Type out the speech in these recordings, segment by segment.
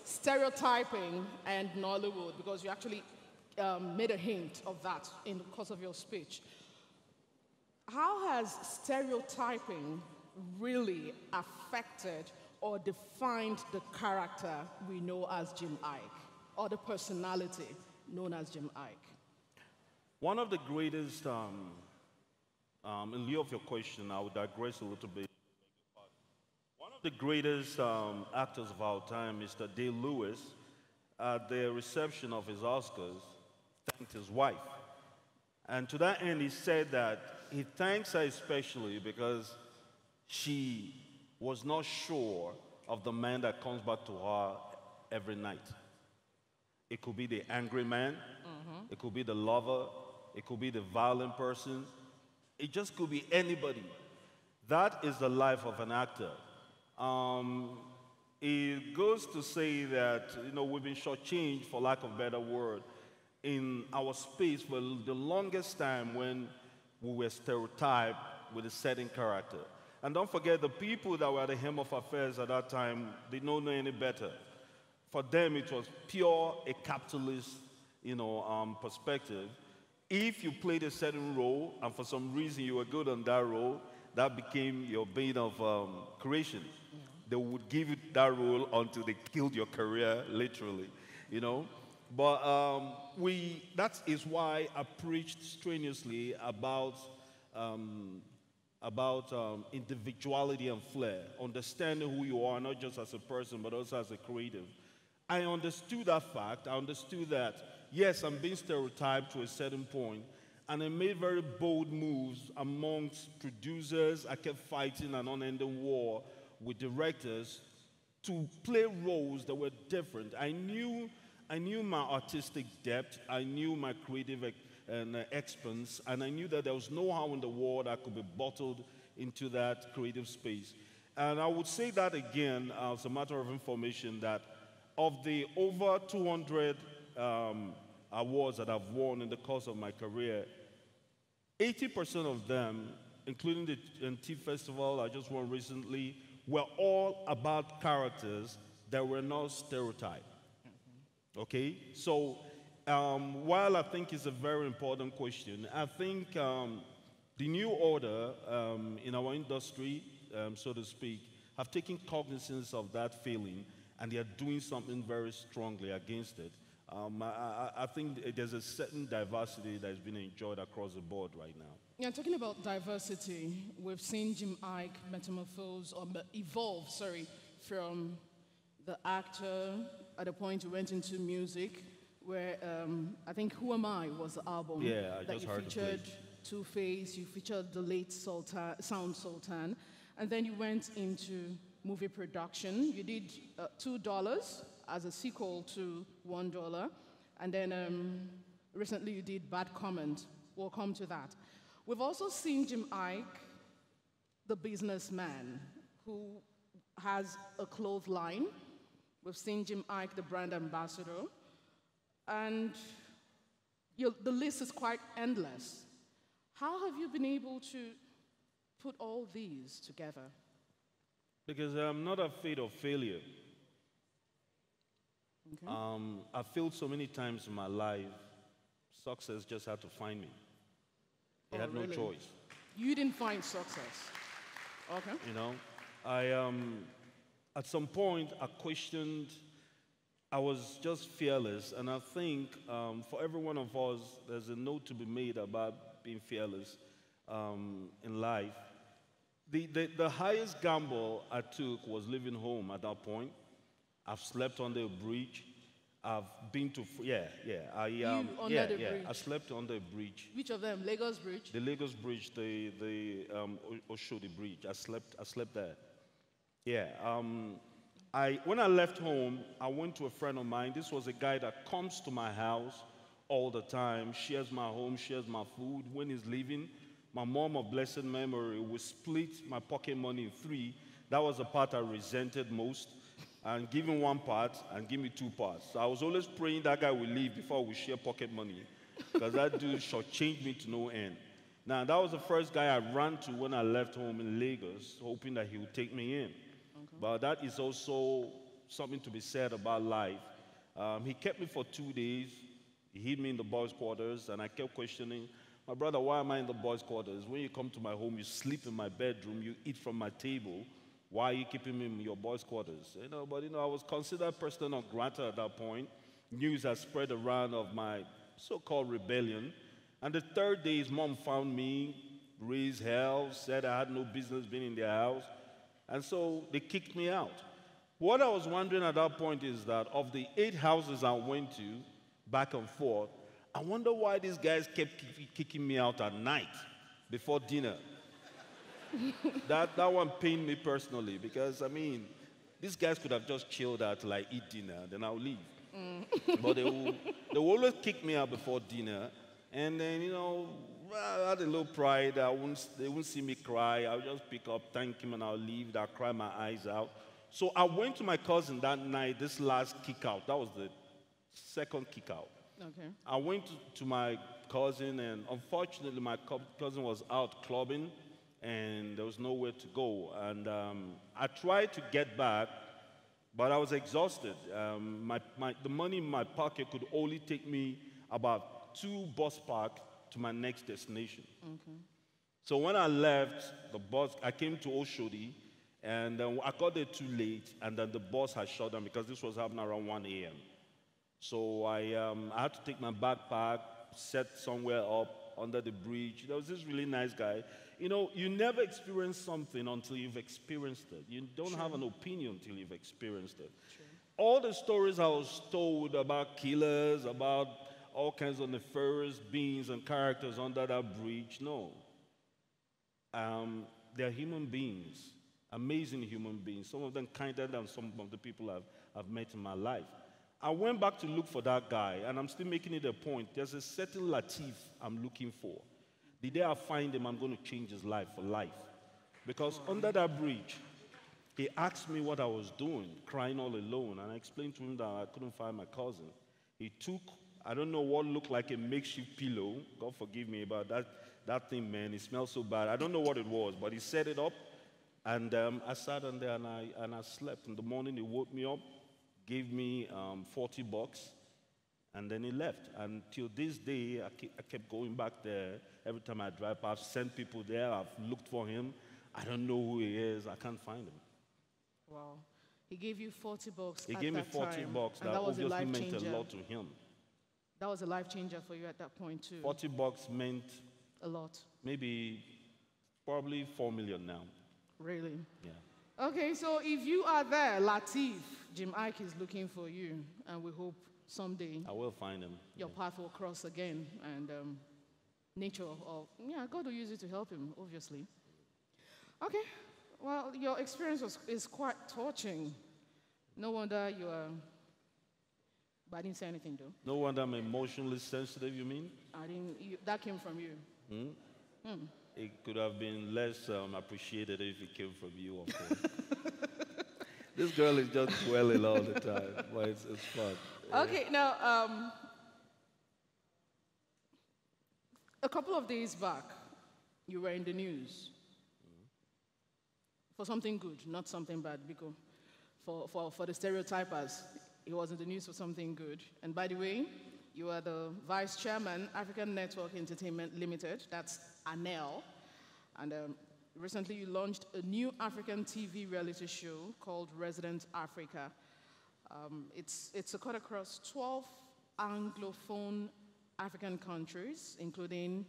stereotyping and Nollywood, because you actually made a hint of that in the course of your speech. How has stereotyping really affected or defined the character we know as Jim Iyke, or the personality known as Jim Iyke? One of the greatest, in lieu of your question, I would digress a little bit. One of the greatest actors of our time, Mr. Day-Lewis, at the reception of his Oscars, thanked his wife. And to that end, he said that he thanks her especially because she was not sure of the man that comes back to her every night. It could be the angry man, it could be the lover, it could be the violent person, it just could be anybody. That is the life of an actor. It goes to say that, we've been shortchanged, for lack of a better word, in our space for the longest time when we were stereotyped with a certain character. And don't forget, the people that were at the helm of affairs at that time, they don't know any better. For them, it was pure a capitalist, perspective. If you played a certain role, and for some reason you were good on that role, that became your bane of creation. They would give you that role until they killed your career, literally, But that is why I preached strenuously about individuality and flair, understanding who you are, not just as a person, but also as a creative. I understood that fact. I understood that, yes, I'm being stereotyped to a certain point, and I made very bold moves amongst producers. I kept fighting an unending war with directors to play roles that were different. I knew my artistic depth, I knew my creative expense, and I knew that there was no how in the world I could be bottled into that creative space. And I would say that again, as a matter of information, that of the over 200 awards that I've won in the course of my career, 80% of them, including the Tea Festival I just won recently, were all about characters that were not stereotyped. Okay? So while I think it's a very important question, I think the new order in our industry, so to speak, have taken cognizance of that feeling, and they are doing something very strongly against it. I think there's a certain diversity that has been enjoyed across the board right now. Yeah, talking about diversity, we've seen Jim Iyke evolve, from the actor at a point he went into music, where I think Who Am I was the album that you featured Two-Face, you featured the late Sound Sultan, and then you went into movie production. You did $2 as a sequel to $1, and then recently you did Bad Comment. We'll come to that. We've also seen Jim Iyke, the businessman, who has a clothesline. We've seen Jim Iyke, the brand ambassador, and the list is quite endless. How have you been able to put all these together? Because I'm not afraid of failure. Okay. I've failed so many times in my life, success just had to find me. It had no choice. You didn't find success? Okay. At some point, I questioned, I was just fearless, and I think for every one of us, there's a note to be made about being fearless in life. The highest gamble I took was leaving home at that point. I've slept under a bridge. I've been to, under the bridge? I slept under a bridge. Which of them? Lagos Bridge? The Lagos Bridge, the Oshodi Bridge. I slept there. Yeah. When I left home, I went to a friend of mine. This was a guy that comes to my house all the time, shares my home, shares my food. When he's leaving, my mom of blessed memory would split my pocket money in three. That was the part I resented most. And give him one part and give me two parts. So I was always praying that guy will leave before we share pocket money, because that dude shortchanged me to no end. Now, that was the first guy I ran to when I left home in Lagos, hoping that he would take me in. Okay. But that is also something to be said about life. He kept me for 2 days. He hid me in the boys' quarters, and I kept questioning, my brother, why am I in the boys' quarters? When you come to my home, you sleep in my bedroom, you eat from my table. Why are you keeping me in your boys' quarters? But I was considered person non grata at that point. News had spread around of my so-called rebellion. And the third day, his mom found me, raised hell, said I had no business being in their house. And so they kicked me out. What I was wondering at that point is that of the 8 houses I went to, back and forth, I wonder why these guys kept kicking me out at night before dinner. that one pained me personally because, these guys could have just chilled out till I eat dinner, then I'll leave. But they will always kick me out before dinner. And then, I had a little pride. They wouldn't see me cry. I'll just pick up, thank him, and I'll leave. I'll cry my eyes out. So I went to my cousin that night, this last kick out. That was the second kick out. Okay. I went to my cousin, and unfortunately, my cousin was out clubbing, and there was nowhere to go. And I tried to get back, but I was exhausted. The money in my pocket could only take me about 2 bus parks to my next destination. Okay. So when I left the bus, I came to Oshodi, and I got there too late, and then the bus had shut down because this was happening around 1 a.m. So I had to take my backpack, set somewhere up under the bridge. There was this really nice guy. You never experience something until you've experienced it. You don't have an opinion until you've experienced it. True. All the stories I was told about killers, about all kinds of nefarious beings and characters under that bridge, no. They're human beings, amazing human beings, some of them kinder than some of the people I've met in my life. I went back to look for that guy, and I'm still making it a point. There's a certain Latif I'm looking for. The day I find him, I'm going to change his life for life. Because under that bridge, he asked me what I was doing, crying all alone, and I explained to him that I couldn't find my cousin. He took, I don't know what looked like a makeshift pillow. God forgive me about that thing, man. It smells so bad. I don't know what it was, but he set it up, and I sat on there and I slept. In the morning, he woke me up, gave me $40, and then he left. And till this day, I kept going back there. Every time I drive, I've sent people there. I've looked for him. I don't know who he is. I can't find him. Wow. He gave you $40 He gave me $40. That obviously meant a lot to him. That was a life changer for you at that point, too. $40 meant a lot. Maybe, probably 4 million now. Really? Yeah. Okay, so if you are there, Latif, Jim Iyke is looking for you, and we hope someday I will find him. Your path will cross again, and God will use it to help him, obviously. Okay, well, your experience is quite touching. No wonder you are. But I didn't say anything, though. No wonder I'm emotionally sensitive, you mean? That came from you. It could have been less appreciated if it came from you, of course. This girl is just dwelling all the time, but it's fun. Okay, now, a couple of days back, you were in the news for something good, not something bad, because for the stereotypers, it was in the news for something good. And by the way, you are the vice chairman, African Network Entertainment Limited, that's ANEL. And recently you launched a new African TV reality show called Resident Africa. It's a cut across 12 Anglophone African countries, including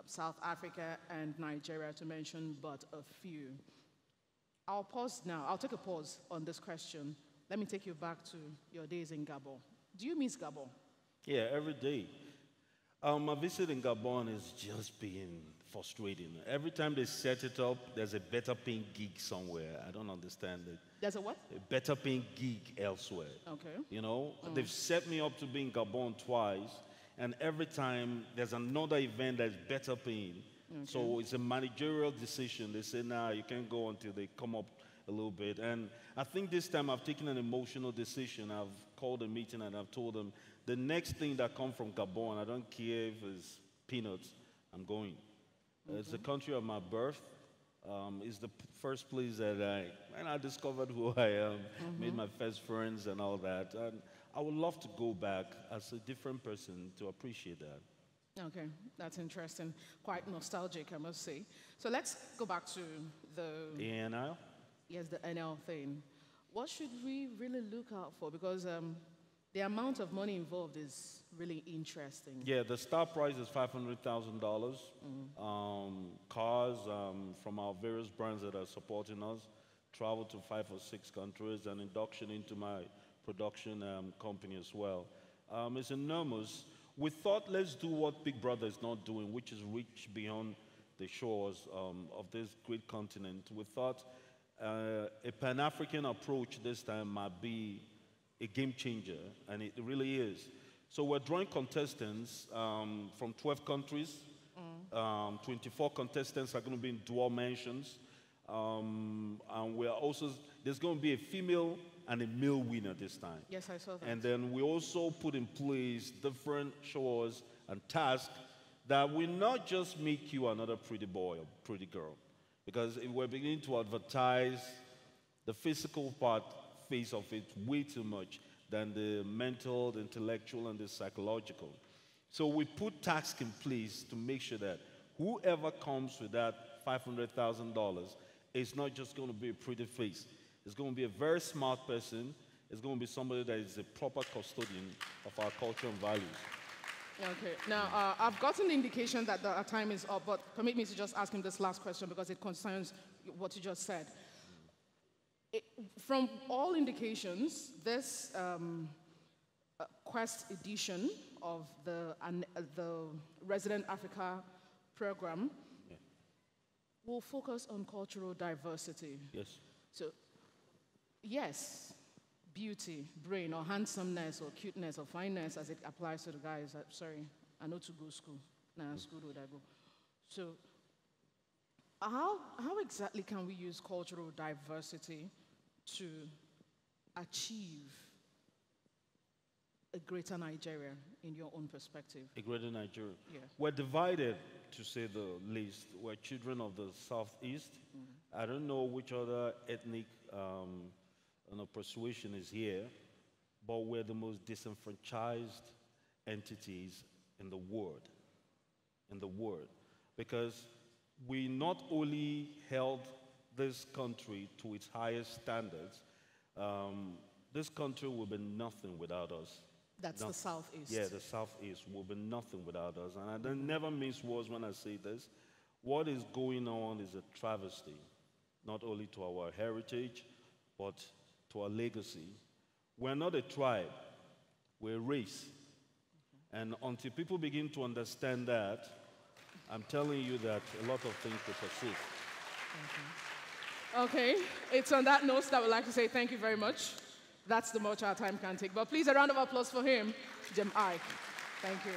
South Africa and Nigeria, to mention but a few. I'll pause now. I'll take a pause on this question. Let me take you back to your days in Gabon. Do you miss Gabon? Yeah, every day. My visit in Gabon is just being frustrating. Every time they set it up, there's a better paying gig somewhere. I don't understand it. There's a what? A better paying gig elsewhere. Okay. They've set me up to be in Gabon twice, and every time there's another event that's better paying. Okay. So it's a managerial decision. They say, nah, you can't go until they come up a little bit. And I think this time I've taken an emotional decision. I've called a meeting and I've told them, the next thing that comes from Gabon, I don't care if it's peanuts, I'm going. Okay. It's the country of my birth. It's the first place that when I discovered who I am, made my first friends and all that. And I would love to go back as a different person to appreciate that. Okay, that's interesting. Quite nostalgic, I must say. So let's go back to the ANL? yes, the NL thing. What should we really look out for? Because the amount of money involved is really interesting. Yeah, the start price is $500,000. Cars from our various brands that are supporting us, travel to 5 or 6 countries, and induction into my production company as well. It's enormous. We thought, let's do what Big Brother is not doing, which is reach beyond the shores of this great continent. We thought a Pan-African approach this time might be a game changer, and it really is. So we're drawing contestants from 12 countries. 24 contestants are going to be in dual mentions. And we're also, there's going to be a female and a male winner this time. Yes, I saw that. And then we also put in place different chores and tasks that will not just make you another pretty boy or pretty girl. Because if we're beginning to advertise the physical face of it way too much than the mental, the intellectual, and the psychological. So we put tasks in place to make sure that whoever comes with that $500,000 is not just going to be a pretty face. It's going to be a very smart person. It's going to be somebody that is a proper custodian of our culture and values. Okay. Now, I've gotten the indication that our time is up, but permit me to just ask him this last question because it concerns what you just said. From all indications, this Quest edition of the Resident Africa program will focus on cultural diversity. Yes. So, yes, beauty, brain, or handsomeness, or cuteness, or fineness, as it applies to the guys. Sorry, I know to go to school. Nah, school would I go? So, how exactly can we use cultural diversity to achieve a greater Nigeria in your own perspective? A greater Nigeria? Yes. We're divided, to say the least. We're children of the Southeast. I don't know which other ethnic persuasion is here, but we're the most disenfranchised entities in the world. Because we not only held this country to its highest standards, this country will be nothing without us. That's the Southeast. Yeah, the Southeast will be nothing without us. And I don't never mince words when I say this. What is going on is a travesty, not only to our heritage, but to our legacy. We're not a tribe, we're a race. And until people begin to understand that, I'm telling you that a lot of things will persist. Okay, it's on that note that I would like to say thank you very much. That's the much our time can take. But please, a round of applause for him, Jim Iyke. Thank you.